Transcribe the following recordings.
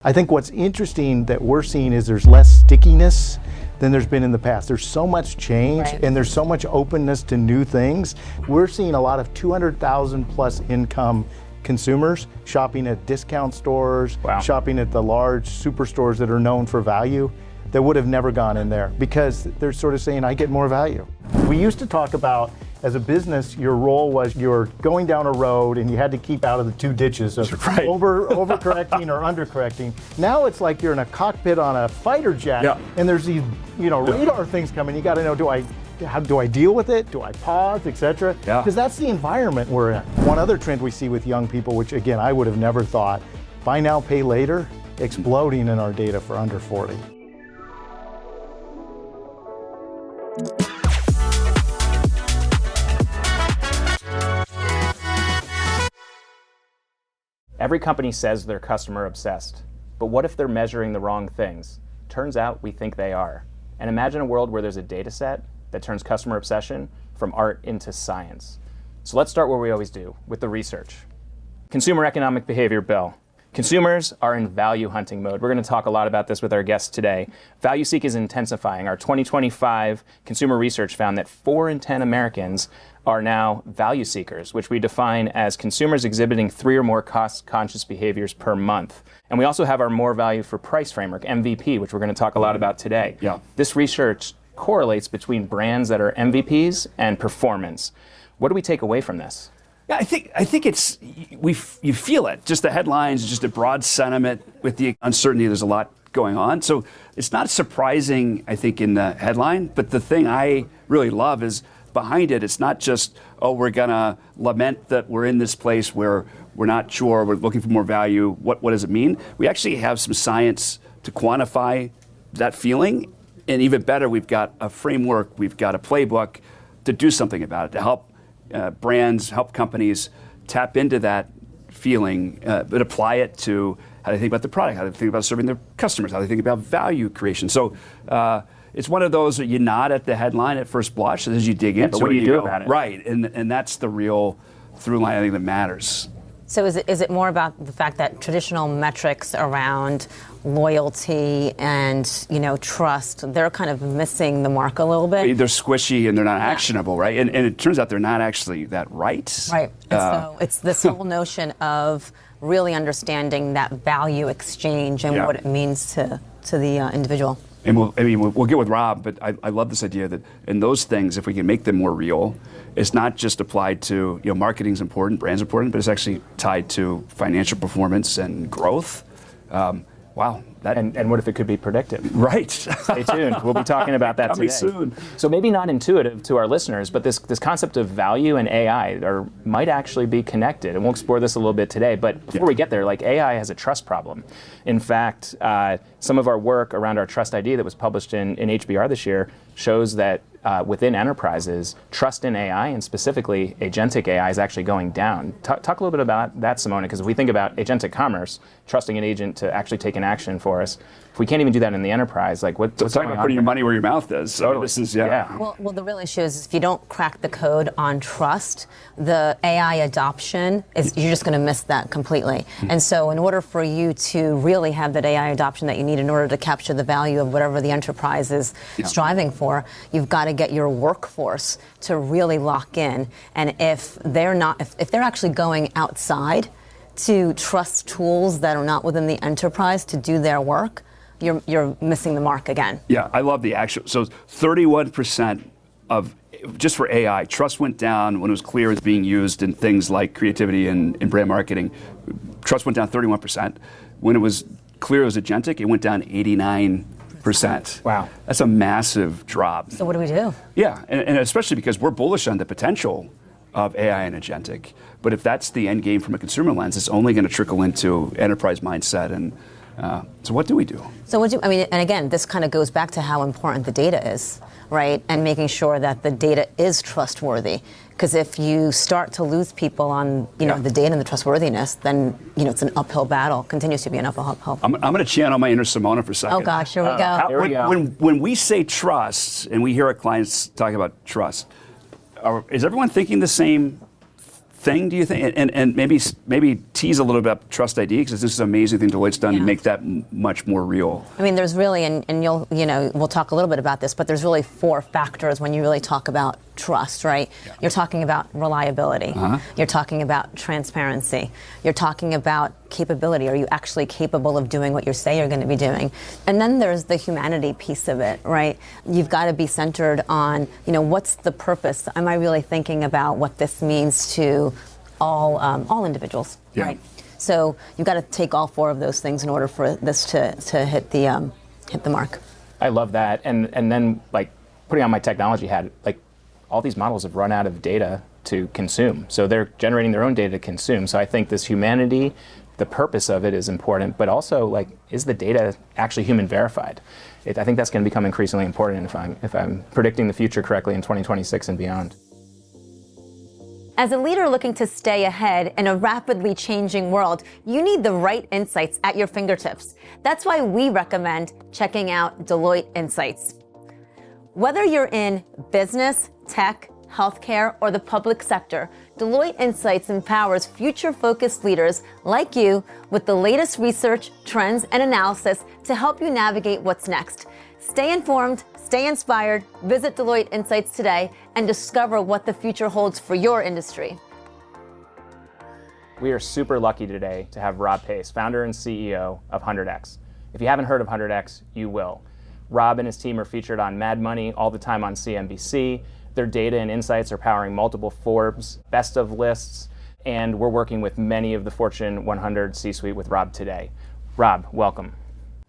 I think what's interesting that we're seeing is there's less stickiness than there's been in the past. There's so much change, right, and there's so much openness to new things. We're seeing a lot of 200,000 plus income consumers shopping at discount stores, wow, shopping at the large superstores that are known for value, that would have never gone in there because they're sort of saying, I get more value. We used to talk about, as a business, your role was you're going down a road and you had to keep out of the two ditches of right, overcorrecting or undercorrecting. Now it's like you're in a cockpit on a fighter jet, yeah, and there's these radar things coming. You got to know, how do I deal with it? Do I pause, etc.? Yeah. Because that's the environment we're in. One other trend we see with young people, which again I would have never thought, buy now, pay later, exploding in our data for under 40. Every company says they're customer obsessed, but what if they're measuring the wrong things? Turns out we think they are. And imagine a world where there's a data set that turns customer obsession from art into science. So let's start where we always do, with the research. Consumer economic behavior, Bill. Consumers are in value hunting mode. We're going to talk a lot about this with our guests today. Value seek is intensifying. Our 2025 consumer research found that 4 in 10 Americans are now value seekers, which we define as consumers exhibiting 3 or more cost-conscious behaviors per month. And we also have our more value for price framework, MVP, which we're going to talk a lot about today. Yeah. This research correlates between brands that are MVPs and performance. What do we take away from this? Yeah, I think it's you feel it. Just the headlines, just a broad sentiment with the uncertainty. There's a lot going on, so it's not surprising, I think, in the headline. But the thing I really love is behind it. It's not just, oh, we're gonna lament that we're in this place where we're not sure, we're looking for more value. What does it mean? We actually have some science to quantify that feeling, and even better, we've got a framework, we've got a playbook to do something about it, to help brands, help companies tap into that feeling, but apply it to how they think about the product, how they think about serving their customers, how they think about value creation. So it's one of those that you nod at the headline at first blush, as you dig into it. But what do you do about it? Right, and that's the real through line, I think, that matters. So is it more about the fact that traditional metrics around loyalty and trust, they're kind of missing the mark a little bit? They're squishy and they're not actionable, right? And it turns out they're not actually that right. Right. And so it's this whole notion of really understanding that value exchange and what it means to the individual. And we'll get with Rob, but I love this idea that in those things, if we can make them more real, it's not just applied to, marketing's important, brand's important, but it's actually tied to financial performance and growth. Wow. And what if it could be predictive? Right. Stay tuned. We'll be talking about that Coming today. soon. So maybe not intuitive to our listeners, but this concept of value and AI might actually be connected. And we'll explore this a little bit today. But before we get there, AI has a trust problem. In fact, some of our work around our Trust ID that was published in HBR this year shows that within enterprises, trust in AI, and specifically agentic AI, is actually going down. Talk a little bit about that, Simona, because if we think about agentic commerce, trusting an agent to actually take an action for us, if we can't even do that in the enterprise, what's going on? Talking about putting your money where your mouth is. So totally. This is, Well, the real issue is if you don't crack the code on trust, the AI adoption you're just going to miss that completely. Mm-hmm. And so in order for you to really have that AI adoption that you need in order to capture the value of whatever the enterprise is striving for, you've got to get your workforce to really lock in. And if they're actually going outside to trust tools that are not within the enterprise to do their work, you're missing the mark again. Yeah, I love the actual. So 31% of, just for AI, trust went down when it was clear it's being used in things like creativity and brand marketing. Trust went down 31%. When it was clear it was agentic, it went down 89%. Wow. That's a massive drop. So what do we do? Yeah, and especially because we're bullish on the potential of AI and agentic. But if that's the end game from a consumer lens, it's only going to trickle into enterprise mindset. And so what do we do? So and again, this kind of goes back to how important the data is, right? And making sure that the data is trustworthy. Because if you start to lose people on, the data and the trustworthiness, then, it's an uphill battle, continues to be an uphill battle. I'm going to channel my inner Simona for a second. Oh gosh, here we go. Here we go. When we say trust, and we hear our clients talking about trust, is everyone thinking the same thing, do you think? And maybe tease a little bit about Trust ID, because this is an amazing thing Deloitte's done to make that much more real. I mean, there's really, and we'll talk a little bit about this, but there's really 4 factors when you really talk about trust, right? Yeah. You're talking about reliability. You're talking about transparency. You're talking about capability. Are you actually capable of doing what you say you're going to be doing? And then there's the humanity piece of it, right? You've got to be centered on, what's the purpose? Am I really thinking about what this means to all individuals, right? So you've got to take all 4 of those things in order for this to hit the mark. I love that. And then, like, putting on my technology hat, like, all these models have run out of data to consume. So they're generating their own data to consume. So I think this humanity, the purpose of it is important, but also, like, is the data actually human verified? I think that's going to become increasingly important if I'm predicting the future correctly in 2026 and beyond. As a leader looking to stay ahead in a rapidly changing world, you need the right insights at your fingertips. That's why we recommend checking out Deloitte Insights. Whether you're in business, tech, healthcare, or the public sector, Deloitte Insights empowers future-focused leaders like you with the latest research, trends, and analysis to help you navigate what's next. Stay informed, stay inspired, visit Deloitte Insights today, and discover what the future holds for your industry. We are super lucky today to have Rob Pace, founder and CEO of HundredX. If you haven't heard of HundredX, you will. Rob and his team are featured on Mad Money all the time on CNBC. Their data and insights are powering multiple Forbes best of lists, and we're working with many of the Fortune 100 C-suite with Rob today. Rob, welcome.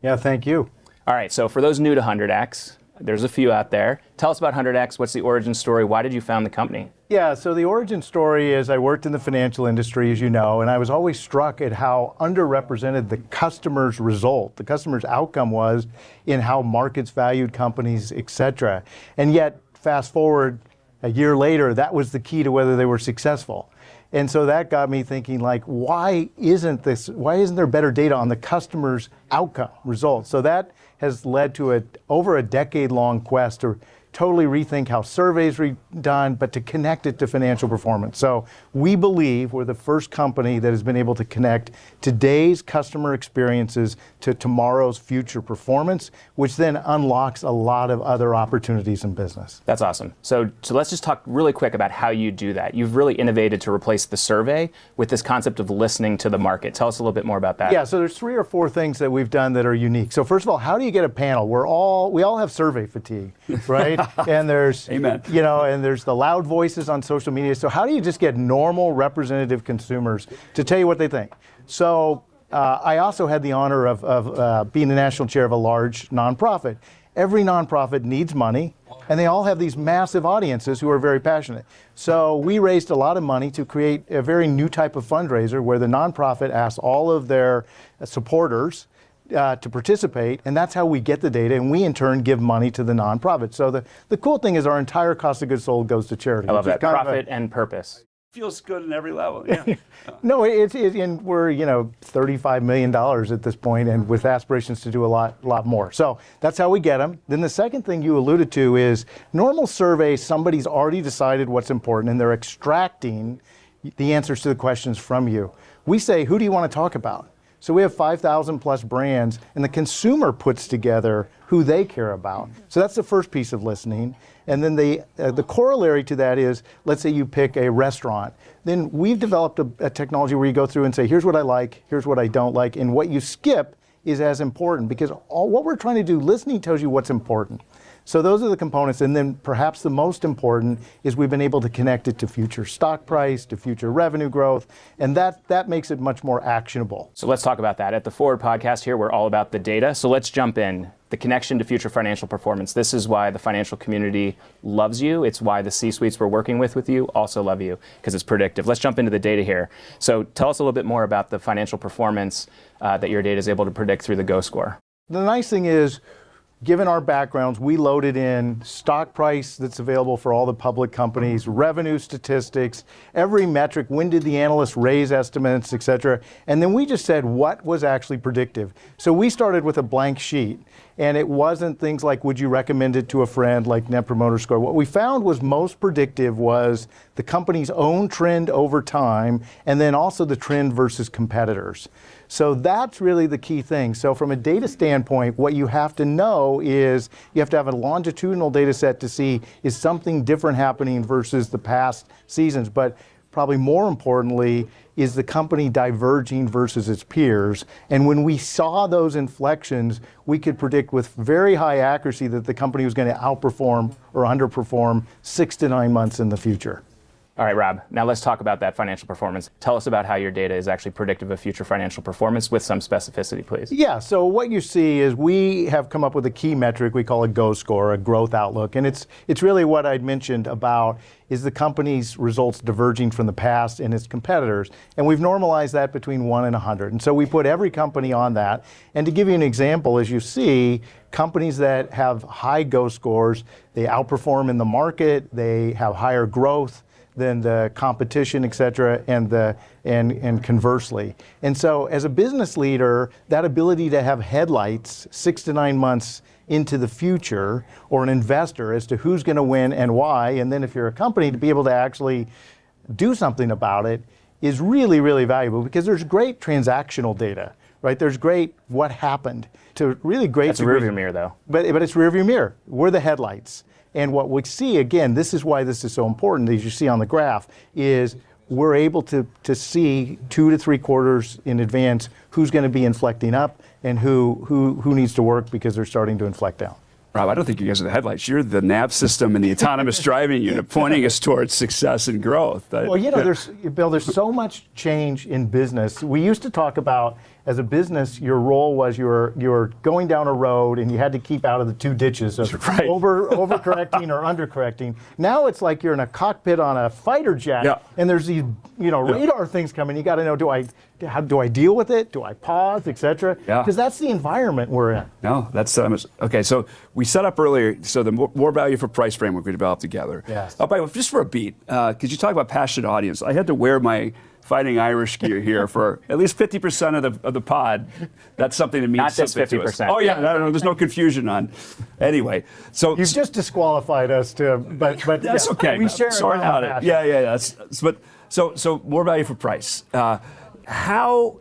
Yeah, thank you. All right, so for those new to HundredX, there's a few out there. Tell us about HundredX. What's the origin story? Why did you found the company? Yeah, so the origin story is I worked in the financial industry, as you know, and I was always struck at how underrepresented the customer's result, the customer's outcome was in how markets valued companies, et cetera. And yet, fast forward a year later, that was the key to whether they were successful. And so that got me thinking, like, why isn't there better data on the customer's outcome results? So that has led to over a decade-long quest to totally rethink how surveys are done, but to connect it to financial performance. So we believe we're the first company that has been able to connect today's customer experiences to tomorrow's future performance, which then unlocks a lot of other opportunities in business. That's awesome. So let's just talk really quick about how you do that. You've really innovated to replace the survey with this concept of listening to the market. Tell us a little bit more about that. Yeah, so there's 3 or 4 things that we've done that are unique. So first of all, how do you get a panel? We all have survey fatigue, right? And there's, Amen. And there's the loud voices on social media. So how do you just get normal representative consumers to tell you what they think? So I also had the honor of being the national chair of a large nonprofit. Every nonprofit needs money, and they all have these massive audiences who are very passionate. So we raised a lot of money to create a very new type of fundraiser where the nonprofit asks all of their supporters to participate, and that's how we get the data, and we in turn give money to the nonprofit. So the cool thing is our entire cost of goods sold goes to charity. I love that. Profit and purpose. Feels good in every level. Yeah. No, and we're $35 million at this point, and with aspirations to do a lot more. So that's how we get them. Then the second thing you alluded to is normal surveys. Somebody's already decided what's important, and they're extracting the answers to the questions from you. We say, who do you want to talk about? So we have 5,000 plus brands, and the consumer puts together who they care about. So that's the first piece of listening. And then the corollary to that is, let's say you pick a restaurant. Then we've developed a technology where you go through and say, here's what I like, here's what I don't like, and what you skip is as important, because what we're trying to do, listening tells you what's important. So those are the components, and then perhaps the most important is we've been able to connect it to future stock price, to future revenue growth, and that makes it much more actionable. So let's talk about that. At the Forward podcast here, we're all about the data. So let's jump in. The connection to future financial performance. This is why the financial community loves you. It's why the C-suites we're working with you also love you, because it's predictive. Let's jump into the data here. So tell us a little bit more about the financial performance that your data is able to predict through the Go score. The nice thing is, given our backgrounds, we loaded in stock price that's available for all the public companies, revenue statistics, every metric, when did the analysts raise estimates, et cetera. And then we just said what was actually predictive. So we started with a blank sheet, and it wasn't things like would you recommend it to a friend, like Net Promoter Score. What we found was most predictive was the company's own trend over time, and then also the trend versus competitors. So that's really the key thing. So from a data standpoint, what you have to know is you have to have a longitudinal data set to see is something different happening versus the past seasons. But probably more importantly, is the company diverging versus its peers? And when we saw those inflections, we could predict with very high accuracy that the company was going to outperform or underperform 6 to 9 months in the future. All right, Rob, now let's talk about that financial performance. Tell us about how your data is actually predictive of future financial performance with some specificity, please. Yeah, so what you see is we have come up with a key metric we call a GO score, a growth outlook. And it's really what I'd mentioned about is the company's results diverging from the past and its competitors. And we've normalized that between 1 and 100. And so we put every company on that. And to give you an example, as you see, companies that have high GO scores, they outperform in the market, they have higher growth than the competition, et cetera, and conversely. And so as a business leader, that ability to have headlights 6 to 9 months into the future, or an investor as to who's going to win and why, and then if you're a company to be able to actually do something about it is really, really valuable because there's great transactional data, right? There's great what happened to really great. That's a rearview mirror though. But it's rearview mirror. We're the headlights. And what we see, again, this is why this is so important, as you see on the graph, is we're able to see 2 to 3 quarters in advance who's going to be inflecting up and who needs to work because they're starting to inflect down. Rob, I don't think you guys are the headlights. You're the nav system and the autonomous driving unit pointing us towards success and growth. Well, there's so much change in business. We used to talk about, as a business, your role was you were going down a road and you had to keep out of the 2 ditches of right. overcorrecting or undercorrecting. Now it's like you're in a cockpit on a fighter jet and there's these radar things coming. You got to know, how do I deal with it? Do I pause, et cetera? Because that's the environment we're in. No, that's okay. So we set up earlier. So the more value for price framework we developed together. Yes. Oh, by the way, just for a beat, because you talk about passionate audience, I had to wear my Fighting Irish gear here for at least 50% of the pod. That's something that means not just something 50%. To us. Oh yeah, no, there's no confusion on. Anyway, so you've just disqualified us but that's okay. We share sort out it. Yeah. So more value for price. How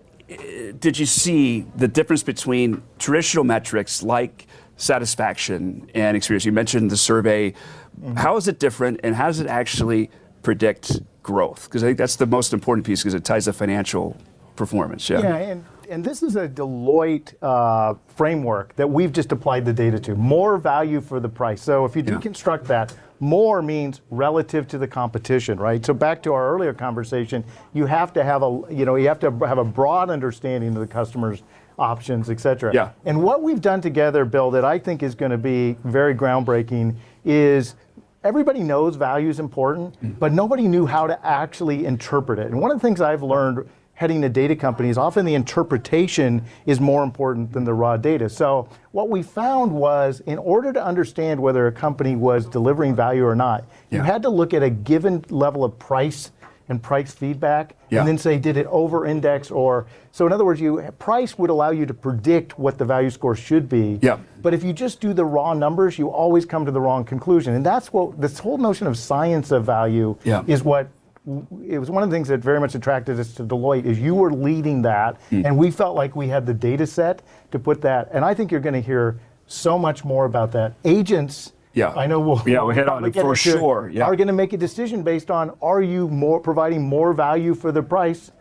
did you see the difference between traditional metrics like satisfaction and experience? You mentioned the survey. Mm-hmm. How is it different, and how does it actually predict growth? Because I think that's the most important piece because it ties to financial performance. Yeah, and this is a Deloitte framework that we've just applied the data to. More value for the price. So if you deconstruct that, more means relative to the competition, right? So back to our earlier conversation, you have to have a broad understanding of the customer's options, et cetera. Yeah. And what we've done together, Bill, that I think is going to be very groundbreaking is everybody knows value is important, but nobody knew how to actually interpret it. And one of the things I've learned heading a data company is often the interpretation is more important than the raw data. So what we found was in order to understand whether a company was delivering value or not, you had to look at a given level of price and price feedback and then say, did it over-index or... So in other words, price would allow you to predict what the value score should be. Yeah. But if you just do the raw numbers, you always come to the wrong conclusion. And that's what this whole notion of science of value is what it was one of the things that very much attracted us to Deloitte is you were leading that, and we felt like we had the data set to put that. And I think you're going to hear so much more about that. Agents, I know we'll hit on it for sure. Are going to make a decision based on are you providing more value for the price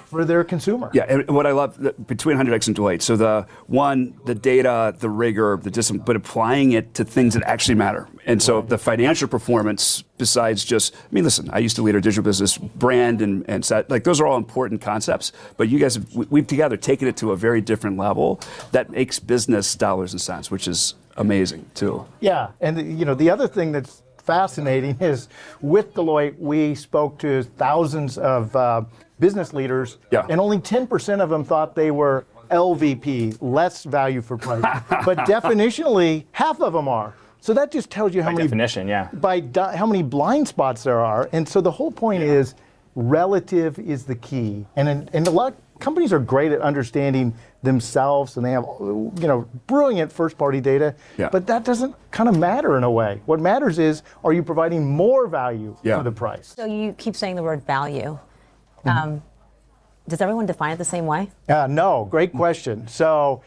for their consumer. Yeah, and what I love between HundredX and Deloitte, so the data, the rigor, the discipline, but applying it to things that actually matter. And so the financial performance, besides just, listen, I used to lead our digital business, brand and like those are all important concepts, but you guys, we've together taken it to a very different level that makes business dollars and cents, which is amazing too. Yeah, and the other thing that's fascinating is with Deloitte, we spoke to thousands of business leaders, and only 10% of them thought they were LVP, less value for price. But definitionally, half of them are. So that just tells you how many definition, yeah. How many blind spots there are. And so the whole point is relative is the key. And a lot of companies are great at understanding themselves, and they have brilliant first-party data. Yeah. But that doesn't kind of matter in a way. What matters is, are you providing more value for the price? So you keep saying the word value. Does everyone define it the same way? No, great question. So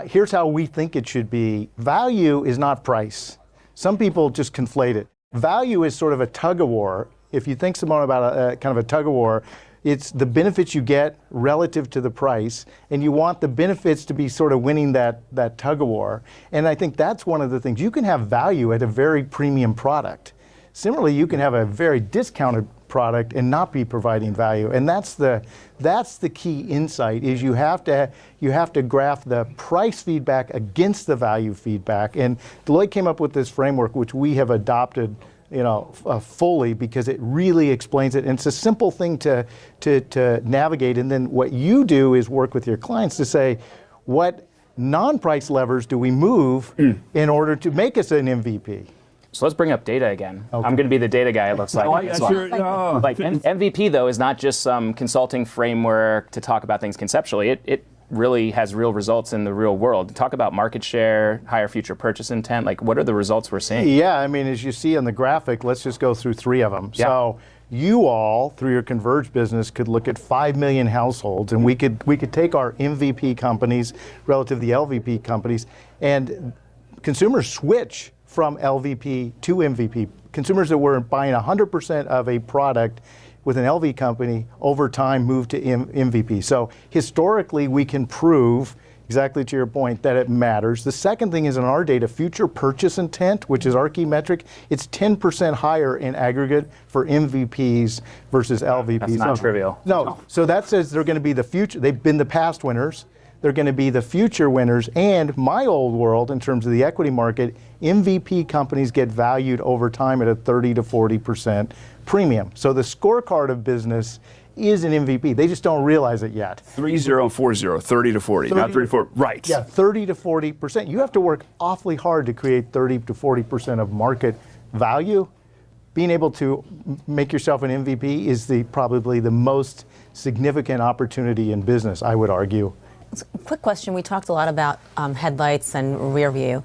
here's how we think it should be. Value is not price. Some people just conflate it. Value is sort of a tug-of-war. If you think, Simona, about a kind of a tug-of-war, it's the benefits you get relative to the price, and you want the benefits to be sort of winning that tug-of-war. And I think that's one of the things. You can have value at a very premium product. Similarly, you can have a very discounted product and not be providing value. And that's the key insight, is you have to graph the price feedback against the value feedback. And Deloitte came up with this framework, which we have adopted fully, because it really explains it. And it's a simple thing to navigate. And then what you do is work with your clients to say, what non-price levers do we move in order to make us an MVP? So let's bring up data again. Okay. I'm going to be the data guy, it looks like. Like MVP, though, is not just some consulting framework to talk about things conceptually. It really has real results in the real world. Talk about market share, higher future purchase intent. Like, what are the results we're seeing? Yeah, I mean, as you see on the graphic, let's just go through 3 of them. Yeah. So you all, through your Converge business, could look at 5 million households, and we could take our MVP companies relative to the LVP companies, and consumers switch from LVP to MVP. Consumers that were buying 100% of a product with an LV company over time move to MVP. So historically, we can prove, exactly to your point, that it matters. The second thing is, in our data, future purchase intent, which is our key metric, it's 10% higher in aggregate for MVPs versus LVPs. That's not trivial. No, so that says they're going to be the future. They've been the past winners. They're going to be the future winners. And my old world, in terms of the equity market, MVP companies get valued over time at a 30 to 40% premium. So the scorecard of business is an MVP. They just don't realize it yet. 3-0 and 4-0, 30 to 40, not 3 to 4. Right. Yeah, 30 to 40%. You have to work awfully hard to create 30 to 40% of market value. Being able to make yourself an MVP is probably the most significant opportunity in business, I would argue. Quick question. We talked a lot about headlights and rear view.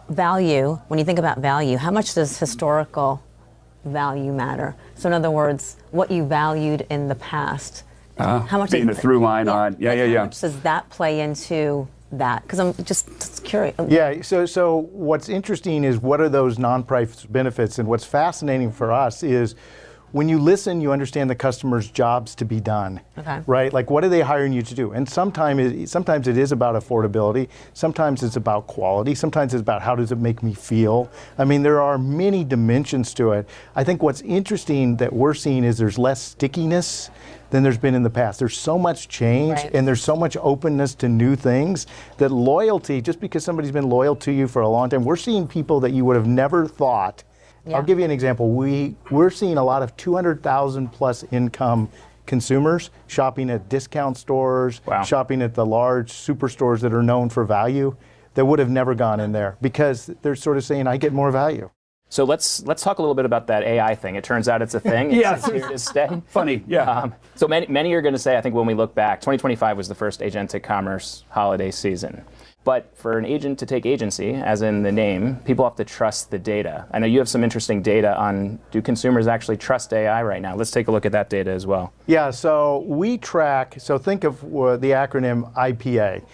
Value, when you think about value, how much does historical value matter? So in other words, what you valued in the past, how much being the through line on, How much does that play into that? Because I'm just curious. Yeah, so what's interesting is, what are those non-price benefits? And what's fascinating for us is, when you listen, you understand the customer's jobs to be done, right? Like, what are they hiring you to do? And sometimes it is about affordability. Sometimes it's about quality. Sometimes it's about, how does it make me feel? I mean, there are many dimensions to it. I think what's interesting that we're seeing is there's less stickiness than there's been in the past. There's so much change, and there's so much openness to new things, that loyalty, just because somebody's been loyal to you for a long time, we're seeing people that you would have never thought. I'll give you an example. We're seeing a lot of 200,000 plus income consumers shopping at discount stores, shopping at the large superstores that are known for value, that would have never gone in there, because they're sort of saying, I get more value. So let's talk a little bit about that AI thing. It turns out it's a thing. It's here to stay. Funny, yeah. So many are going to say, I think when we look back, 2025 was the first agentic commerce holiday season. But for an agent to take agency, as in the name, people have to trust the data. I know you have some interesting data on, do consumers actually trust AI right now? Let's take a look at that data as well. Yeah, so we track, so think of the acronym IPA.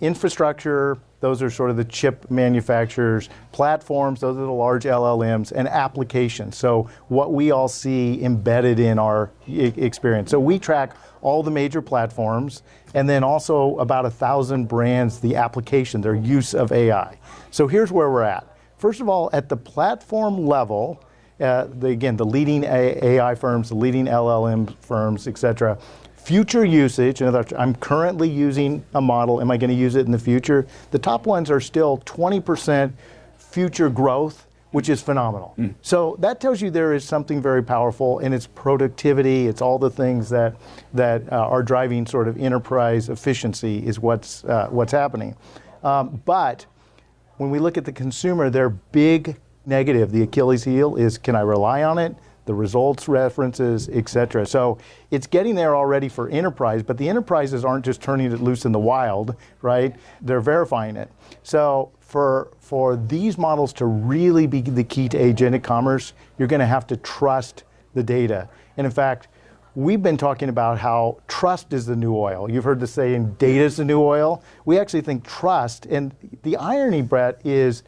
Infrastructure, those are sort of the chip manufacturers. Platforms, those are the large LLMs. And applications, so what we all see embedded in our experience. So we track all the major platforms, and then also about 1,000 brands, the application, their use of AI. So here's where we're at. First of all, at the platform level, again, the leading AI firms, the leading LLM firms, et cetera, future usage, in other words, I'm currently using a model, am I going to use it in the future? The top ones are still 20% future growth which is phenomenal. So that tells you there is something very powerful, and it's productivity, it's all the things that are driving sort of enterprise efficiency is what's happening. But when we look at the consumer, their big negative, the Achilles heel, is can I rely on it? The results references, et cetera. So it's getting there already for enterprise, but the enterprises aren't just turning it loose in the wild, right? They're verifying it. So for these models to really be the key to agentic commerce, you're going to have to trust the data. And in fact, we've been talking about how trust is the new oil. You've heard the saying, data is the new oil. We actually think trust, and the irony, Brett, is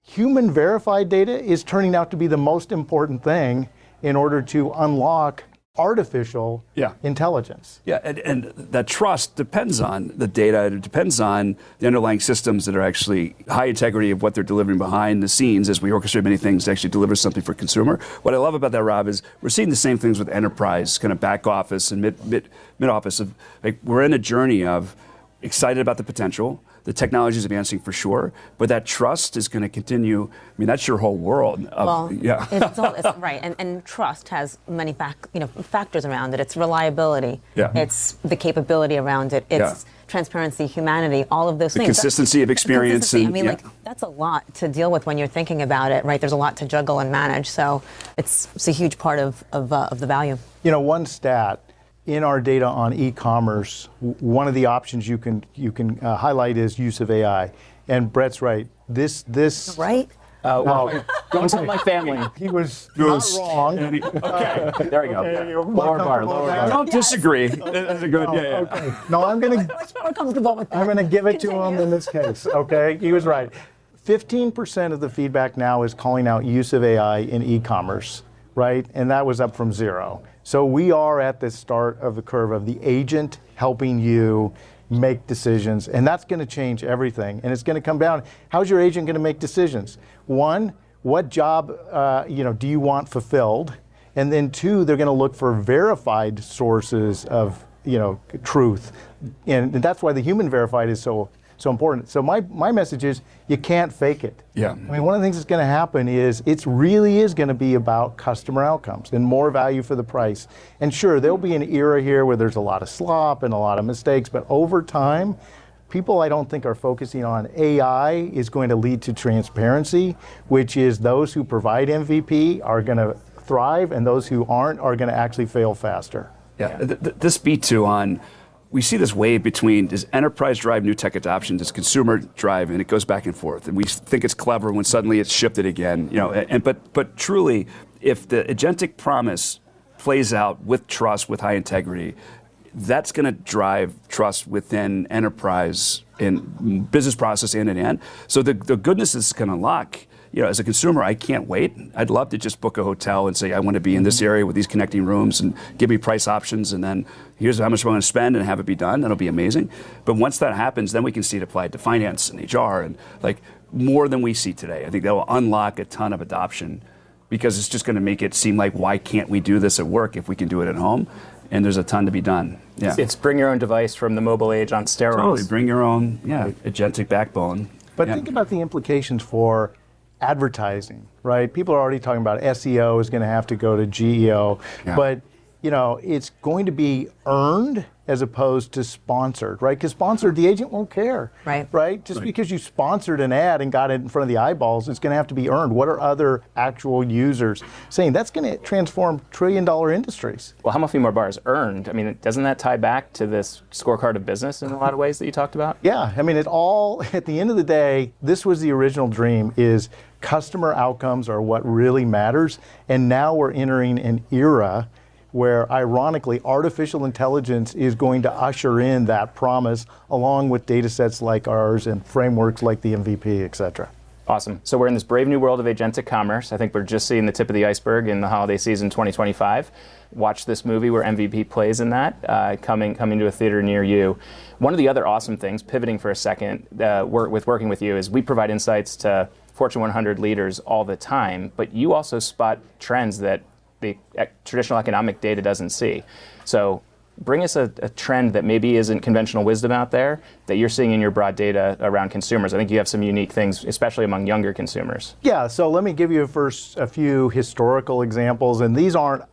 human verified data is turning out to be the most important thing in order to unlock artificial intelligence. Yeah, and that trust depends on the data. It depends on the underlying systems that are actually high integrity of what they're delivering behind the scenes as we orchestrate many things to actually deliver something for consumer. What I love about that, Rob, is we're seeing the same things with enterprise, kind of back office and mid office. Of like we're in a journey of excited about the potential. The technology is advancing for sure, but that trust is going to continue. I mean, that's your whole world. It's right, and trust has many factors around it. It's reliability. Yeah. It's the capability around it. It's transparency, humanity, all of those things. Consistency of experience. Consistency. That's a lot to deal with when you're thinking about it, right? There's a lot to juggle and manage. So it's a huge part of the value. One stat. In our data on e-commerce, one of the options you can highlight is use of AI. And Brett's right. This right. Well, don't tell my family. He was not wrong. Okay, there we go. Lower bar. I don't disagree. That's a good. Okay. No, I'm gonna give it to him in this case. Okay, he was right. 15% of the feedback now is calling out use of AI in e-commerce, right? And that was up from 0. So we are at the start of the curve of the agent helping you make decisions, and that's going to change everything. And it's going to come down, how's your agent going to make decisions? 1, what job do you want fulfilled? And then 2, they're going to look for verified sources of truth. And that's why the human verified is so important. So my message is you can't fake it. Yeah. I mean, one of the things that's going to happen is it really is going to be about customer outcomes and more value for the price. And sure, there'll be an era here where there's a lot of slop and a lot of mistakes, but over time, people I don't think are focusing on AI is going to lead to transparency, which is those who provide MVP are going to thrive and those who aren't are going to actually fail faster. Yeah, this B2 on, we see this wave between does enterprise drive new tech adoption, does consumer drive, and it goes back and forth. And we think it's clever when suddenly it's shifted again. But truly, if the agentic promise plays out with trust, with high integrity, that's going to drive trust within enterprise in business process end to end. So the goodness is going to unlock. As a consumer, I can't wait. I'd love to just book a hotel and say, I want to be in this area with these connecting rooms and give me price options, and then here's how much I'm going to spend and have it be done. That'll be amazing. But once that happens, then we can see it applied to finance and HR and more than we see today. I think that will unlock a ton of adoption because it's just going to make it seem like, why can't we do this at work if we can do it at home? And there's a ton to be done. Yeah. It's bring your own device from the mobile age on steroids. Totally, bring your own agentic backbone. But think about the implications for advertising, right? People are already talking about SEO is going to have to go to GEO, but it's going to be earned as opposed to sponsored, right? Because sponsored, the agent won't care, right? Just because you sponsored an ad and got it in front of the eyeballs, it's going to have to be earned. What are other actual users saying? That's going to transform trillion-dollar industries. Well, how many more bars earned? I mean, doesn't that tie back to this scorecard of business in a lot of ways that you talked about? Yeah, I mean, at the end of the day, this was the original dream, is customer outcomes are what really matters. And now we're entering an era where, ironically, artificial intelligence is going to usher in that promise along with data sets like ours and frameworks like the MVP, et cetera. Awesome. So we're in this brave new world of agentic commerce. I think we're just seeing the tip of the iceberg in the holiday season 2025. Watch this movie where MVP plays in that, coming to a theater near you. One of the other awesome things, pivoting for a second, working with you, is we provide insights to Fortune 100 leaders all the time, but you also spot trends that the traditional economic data doesn't see. So bring us a trend that maybe isn't conventional wisdom out there that you're seeing in your broad data around consumers. I think you have some unique things, especially among younger consumers. Yeah, so let me give you first a few historical examples, and these aren't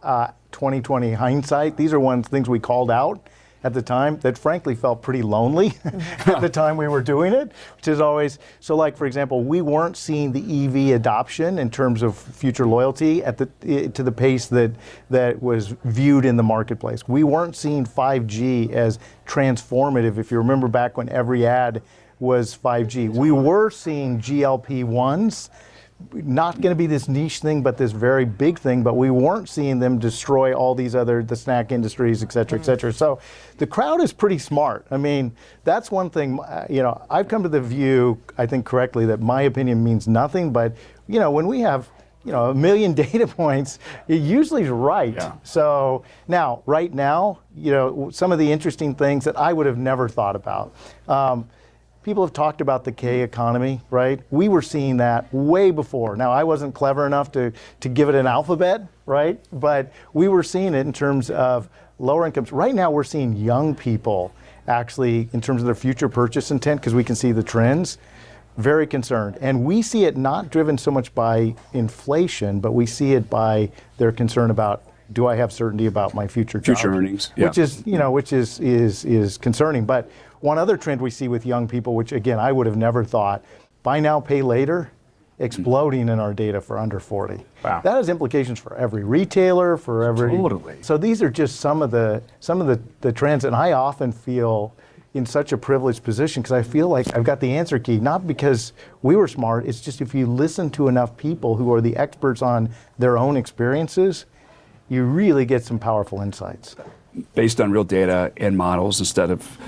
2020 hindsight. These are things we called out at the time that frankly felt pretty lonely at the time we were doing it, which is always, so like for example, we weren't seeing the EV adoption in terms of future loyalty to the pace that was viewed in the marketplace. We weren't seeing 5G as transformative, if you remember back when every ad was 5G. We were seeing GLP-1s, not going to be this niche thing, but this very big thing, but we weren't seeing them destroy all these the snack industries, et cetera, et cetera. So the crowd is pretty smart. I mean, that's one thing, I've come to the view, I think correctly, that my opinion means nothing, but, when we have, a million data points, it usually is right. Yeah. So right now, some of the interesting things that I would have never thought about. People have talked about the K economy, right? We were seeing that way before. Now, I wasn't clever enough to give it an alphabet, right? But we were seeing it in terms of lower incomes. Right now, we're seeing young people actually, in terms of their future purchase intent, because we can see the trends, very concerned. And we see it not driven so much by inflation, but we see it by their concern about, do I have certainty about my future job? Future earnings, yeah. Which is concerning. But one other trend we see with young people, which again, I would have never thought, buy now, pay later, exploding in our data for under 40. Wow. That has implications for every retailer, for every... Totally. So these are just some of the trends, and I often feel in such a privileged position because I feel like I've got the answer key, not because we were smart, it's just if you listen to enough people who are the experts on their own experiences, you really get some powerful insights. Based on real data and models instead of,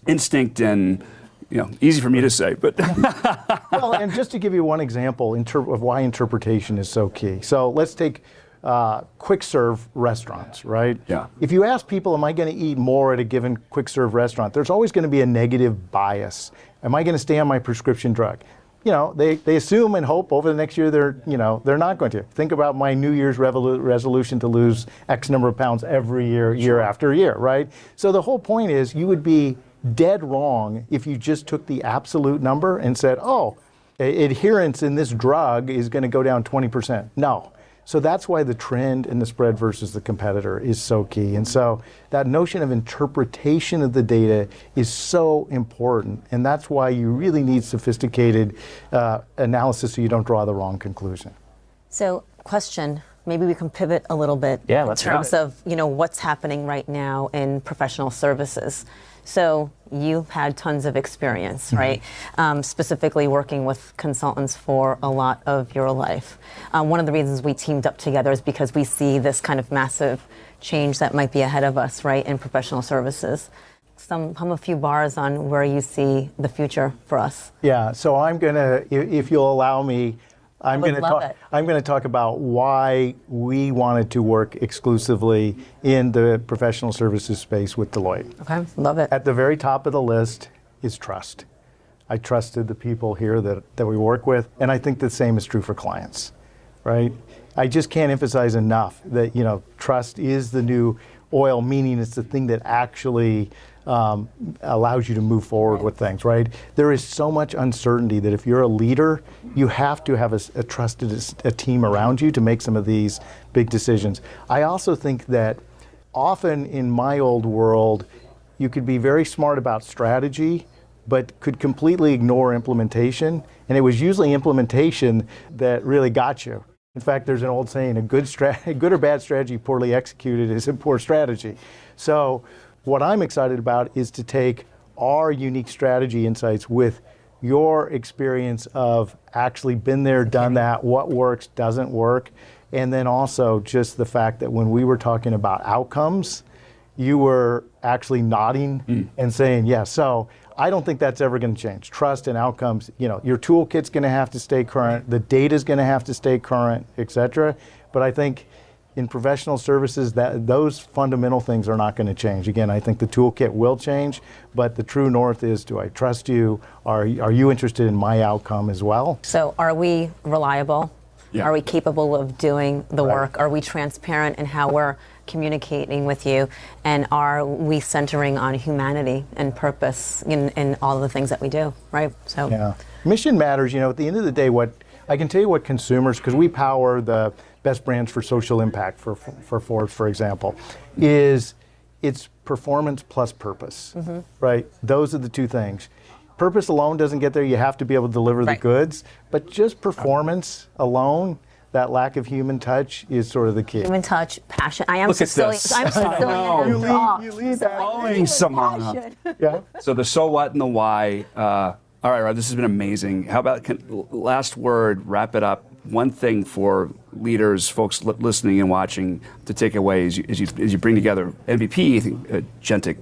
instinct and, easy for me to say, but. Well, and just to give you one example of why interpretation is so key. So let's take quick serve restaurants, right? Yeah. If you ask people, am I going to eat more at a given quick serve restaurant? There's always going to be a negative bias. Am I going to stay on my prescription drug? They assume and hope over the next year they're not going to. Think about my New Year's resolution to lose X number of pounds every year, year after year, right? So the whole point is you would be dead wrong if you just took the absolute number and said, adherence in this drug is going to go down 20%. No. So that's why the trend and the spread versus the competitor is so key. And so that notion of interpretation of the data is so important. And that's why you really need sophisticated analysis so you don't draw the wrong conclusion. So question, maybe we can pivot a little bit in terms of what's happening right now in professional services. So you've had tons of experience, right? Specifically working with consultants for a lot of your life. One of the reasons we teamed up together is because we see this kind of massive change that might be ahead of us, right, in professional services. Hum a few bars on where you see the future for us. Yeah, so I'm gonna, if you'll allow me, I'm going to talk about why we wanted to work exclusively in the professional services space with Deloitte. Okay, love it. At the very top of the list is trust. I trusted the people here that we work with, and I think the same is true for clients, right? I just can't emphasize enough that trust is the new oil, meaning it's the thing that actually allows you to move forward with things, right? There is so much uncertainty that if you're a leader, you have to have a trusted team around you to make some of these big decisions. I also think that often in my old world, you could be very smart about strategy, but could completely ignore implementation. And it was usually implementation that really got you. In fact, there's an old saying, a good or bad strategy poorly executed is a poor strategy. So what I'm excited about is to take our unique strategy insights with your experience of actually been there, done that, what works, doesn't work, and then also just the fact that when we were talking about outcomes, you were actually nodding and saying, yes. So I don't think that's ever going to change. Trust and outcomes, your toolkit's going to have to stay current, the data's going to have to stay current, et cetera. But I think in professional services, those fundamental things are not going to change. Again, I think the toolkit will change, but the true north is, do I trust you? Are you interested in my outcome as well? So are we reliable? Yeah. Are we capable of doing the work? Are we transparent in how we're communicating with you, and are we centering on humanity and purpose in all of the things that we do, right? So yeah, mission matters. At the end of the day, what I can tell you, what consumers, because we power the best brands for social impact for Forbes, for example, is it's performance plus purpose, right? Those are the two things. Purpose alone doesn't get there. You have to be able to deliver the goods, but just performance alone, that lack of human touch is sort of the key. Human touch, passion. I am Look at Sicilian. this. I'm Sicilian. You lead that. Simona. Yeah. So the so what and the why. All right, Rob, this has been amazing. How about last word, wrap it up. One thing for leaders, folks listening and watching to take away as you bring together MVP, you think agentic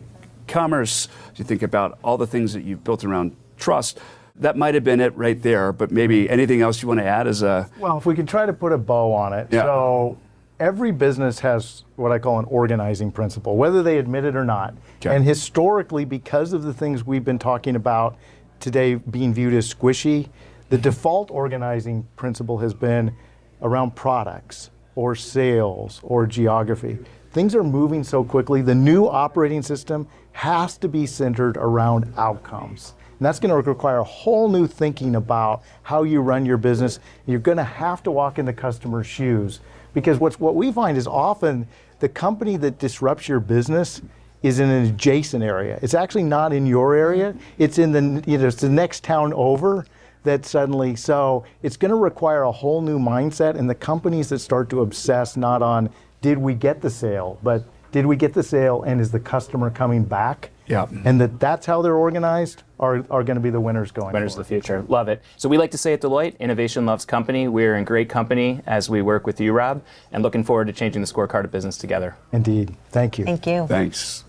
commerce, as you think about all the things that you've built around trust. That might have been it right there, but maybe anything else you want to add as a... Well, if we could try to put a bow on it. Yeah. So every business has what I call an organizing principle, whether they admit it or not. Okay. And historically, because of the things we've been talking about today being viewed as squishy, the default organizing principle has been around products or sales or geography. Things are moving so quickly. The new operating system has to be centered around outcomes. And that's going to require a whole new thinking about how you run your business. You're going to have to walk in the customer's shoes, because what we find is often the company that disrupts your business is in an adjacent area. It's actually not in your area. It's in it's the next town over that suddenly, so it's going to require a whole new mindset, and the companies that start to obsess not on did we get the sale, but did we get the sale and is the customer coming back? Yeah. And that's how they're organized are going to be the winners going Winners of forward. the future. Love it. So we like to say at Deloitte, innovation loves company. We're in great company as we work with you, Rob, and looking forward to changing the scorecard of business together. Indeed. Thank you. thank you. Thanks.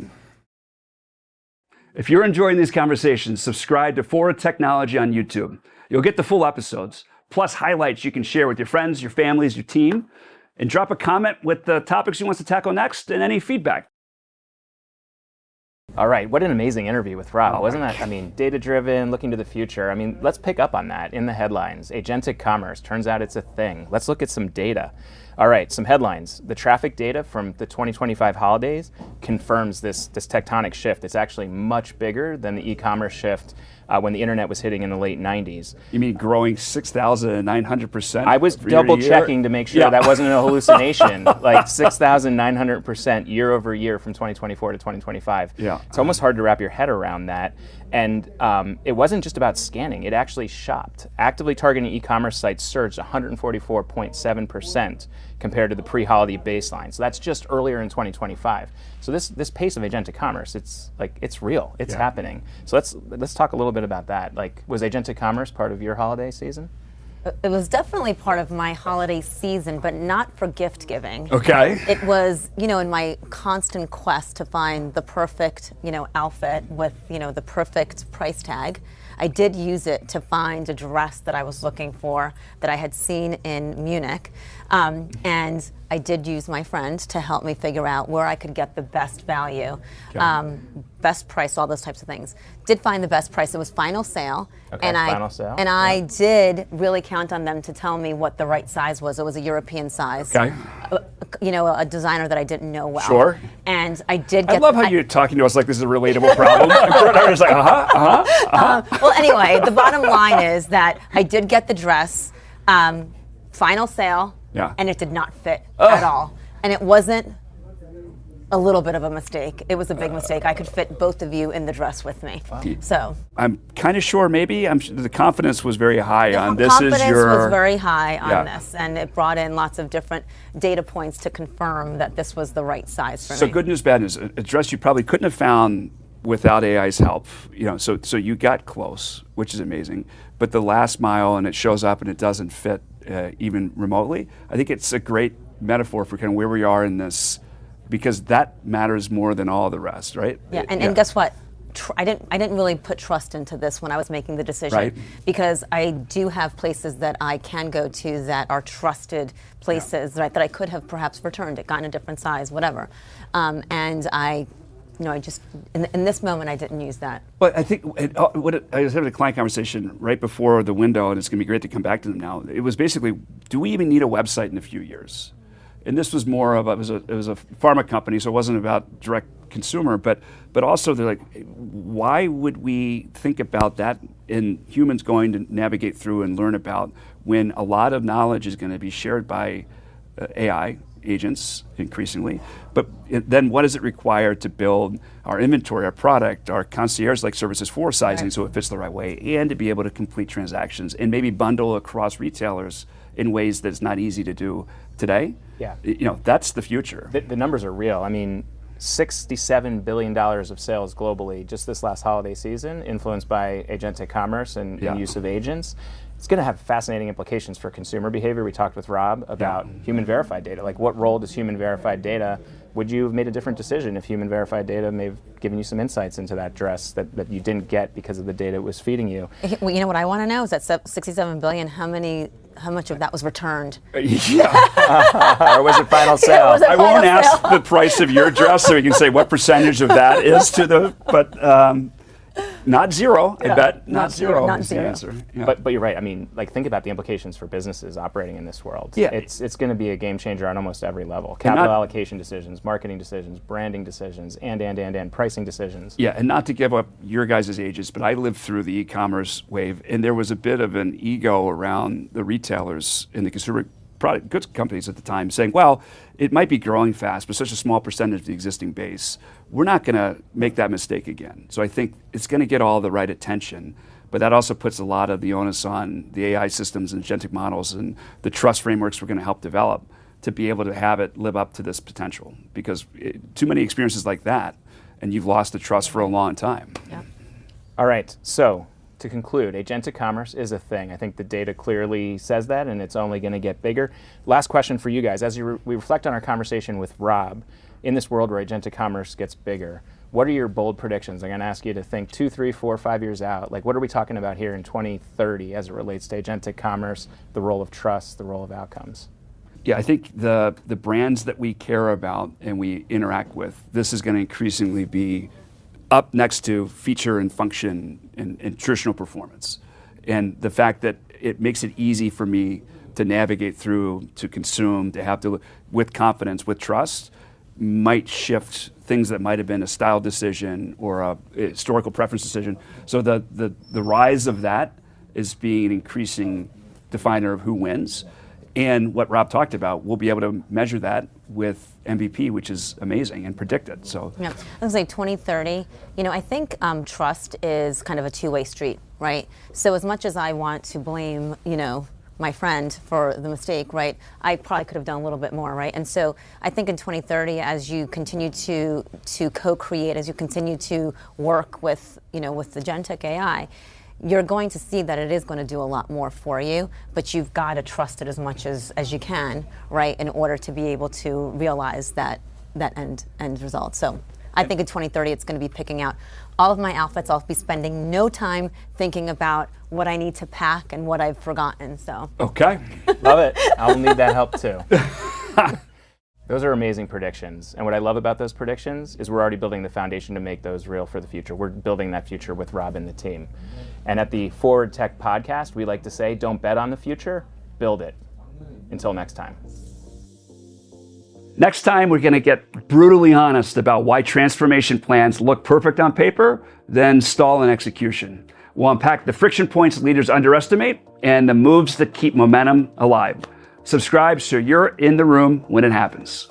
If you're enjoying these conversations, subscribe to Forward Technology on YouTube. You'll get the full episodes, plus highlights you can share with your friends, your families, your team, and drop a comment with the topics you want to tackle next and any feedback. All right, what an amazing interview with Rob, wasn't that? I mean, data-driven, looking to the future. I mean, let's pick up on that in the headlines. Agentic commerce, turns out it's a thing. Let's look at some data. All right, some headlines. The traffic data from the 2025 holidays confirms this tectonic shift. It's actually much bigger than the e-commerce shift when the internet was hitting in the late 90s. You mean growing 6,900%? I was double checking to make sure that wasn't a hallucination. Like 6,900% year over year from 2024 to 2025. Yeah. It's almost hard to wrap your head around that. And it wasn't just about scanning, it actually shopped. Actively targeting e-commerce sites surged 144.7% compared to the pre-holiday baseline. So that's just earlier in 2025. So this pace of agentic commerce, it's real, it's happening. So let's talk a little bit about that. Like, was agentic commerce part of your holiday season? It was definitely part of my holiday season, but not for gift giving. Okay. It was, in my constant quest to find the perfect, outfit with, the perfect price tag. I did use it to find a dress that I was looking for that I had seen in Munich. And I did use my friend to help me figure out where I could get the best value, best price, all those types of things. Did find the best price. It was final sale. Okay, final sale. And I did really count on them to tell me what the right size was. It was a European size. Okay. A designer that I didn't know well. Sure. And I did get... I love how you're talking to us like this is a relatable problem. I'm just like, Well, anyway, the bottom line is that I did get the dress, final sale, and it did not fit at all. And it wasn't a little bit of a mistake. It was a big mistake. I could fit both of you in the dress with me. Wow. So I'm kind of sure maybe the confidence was very high on this. Confidence was very high on this, and it brought in lots of different data points to confirm that this was the right size for me. So good news, bad news. A dress you probably couldn't have found without AI's help. So you got close, which is amazing. But the last mile, and it shows up and it doesn't fit even remotely. I think it's a great metaphor for kind of where we are in this, because that matters more than all the rest, right? Yeah, and guess what? I didn't really put trust into this when I was making the decision, right? Because I do have places that I can go to that are trusted places, right? That I could have perhaps returned it, gotten a different size, whatever. And I just in this moment I didn't use that. But I think I was having a client conversation right before the window, and it's going to be great to come back to them now. It was basically, do we even need a website in a few years? and this was more of it was a pharma company, so it wasn't about direct consumer, but also they're like, why would we think about that in humans going to navigate through and learn about when a lot of knowledge is going to be shared by AI agents increasingly, but then what does it require to build our inventory, our product, our concierge-like services for sizing so it fits the right way, and to be able to complete transactions and maybe bundle across retailers in ways that's not easy to do today. Yeah. That's the future. The numbers are real. I mean, $67 billion of sales globally just this last holiday season, influenced by agentic commerce and use of agents. It's going to have fascinating implications for consumer behavior. We talked with Rob about human verified data. Like, what role does human verified data? Would you have made a different decision if human verified data may have given you some insights into that dress that you didn't get because of the data it was feeding you? Well, you know what I want to know is that 67 billion. How much of that was returned? Yeah. Or was it final sale? I won't ask the price of your dress, so we can say what percentage of that is to the, but not zero. I bet not zero. Not is zero. the answer. Yeah. But you're right. I mean, like, think about the implications for businesses operating in this world. Yeah. It's going to be a game changer on almost every level. Capital allocation decisions, marketing decisions, branding decisions, and pricing decisions. Yeah, and not to give up your guys' ages, but I lived through the e-commerce wave, and there was a bit of an ego around the retailers and the consumer product goods companies at the time saying, well, it might be growing fast, but such a small percentage of the existing base, we're not going to make that mistake again. So I think it's going to get all the right attention, but that also puts a lot of the onus on the AI systems and agentic models and the trust frameworks we're going to help develop to be able to have it live up to this potential. Because too many experiences like that, and you've lost the trust for a long time. Yeah. All right, so to conclude, agentic commerce is a thing. I think the data clearly says that, and it's only going to get bigger. Last question for you guys. As we reflect on our conversation with Rob, in this world where agentic commerce gets bigger, what are your bold predictions? I'm going to ask you to think 2, 3, 4, 5 years out. Like, what are we talking about here in 2030 as it relates to agentic commerce, the role of trust, the role of outcomes? Yeah, I think the brands that we care about and we interact with, this is going to increasingly be up next to feature and function and traditional performance. And the fact that it makes it easy for me to navigate through, to consume, to have to, with confidence, with trust, might shift things that might have been a style decision or a historical preference decision. So the rise of that is being an increasing definer of who wins. And what Rob talked about, we'll be able to measure that with MVP, which is amazing, and predict it. So yeah, I was like 2030. I think trust is kind of a two-way street, right? So as much as I want to blame, my friend for the mistake, right? I probably could have done a little bit more, right? And so I think in 2030, as you continue to co-create, as you continue to work with, with the Agentic AI, you're going to see that it is going to do a lot more for you, but you've got to trust it as much as you can, right, in order to be able to realize that end result. So I think in 2030, it's going to be picking out all of my outfits. I'll be spending no time thinking about what I need to pack and what I've forgotten. So okay, love it. I'll need that help too. Those are amazing predictions. And what I love about those predictions is we're already building the foundation to make those real for the future. We're building that future with Rob and the team. And at the Forward Tech podcast, we like to say, don't bet on the future, build it. Until next time. Next time, we're going to get brutally honest about why transformation plans look perfect on paper, then stall in execution. We'll unpack the friction points leaders underestimate and the moves that keep momentum alive. Subscribe so you're in the room when it happens.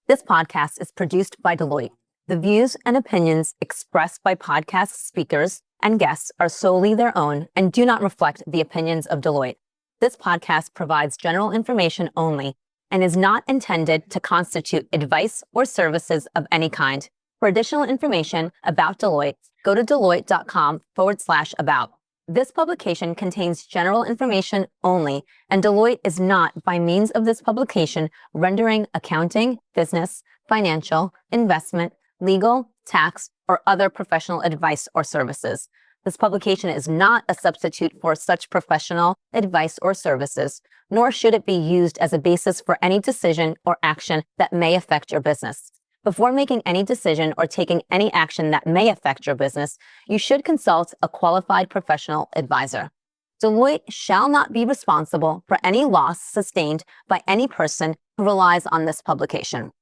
This podcast is produced by Deloitte. The views and opinions expressed by podcast speakers and guests are solely their own and do not reflect the opinions of Deloitte. This podcast provides general information only and is not intended to constitute advice or services of any kind. For additional information about Deloitte, go to deloitte.com/about. This publication contains general information only, and Deloitte is not, by means of this publication, rendering accounting, business, financial, investment, legal, tax, or other professional advice or services. This publication is not a substitute for such professional advice or services, nor should it be used as a basis for any decision or action that may affect your business. Before making any decision or taking any action that may affect your business, you should consult a qualified professional advisor. Deloitte shall not be responsible for any loss sustained by any person who relies on this publication.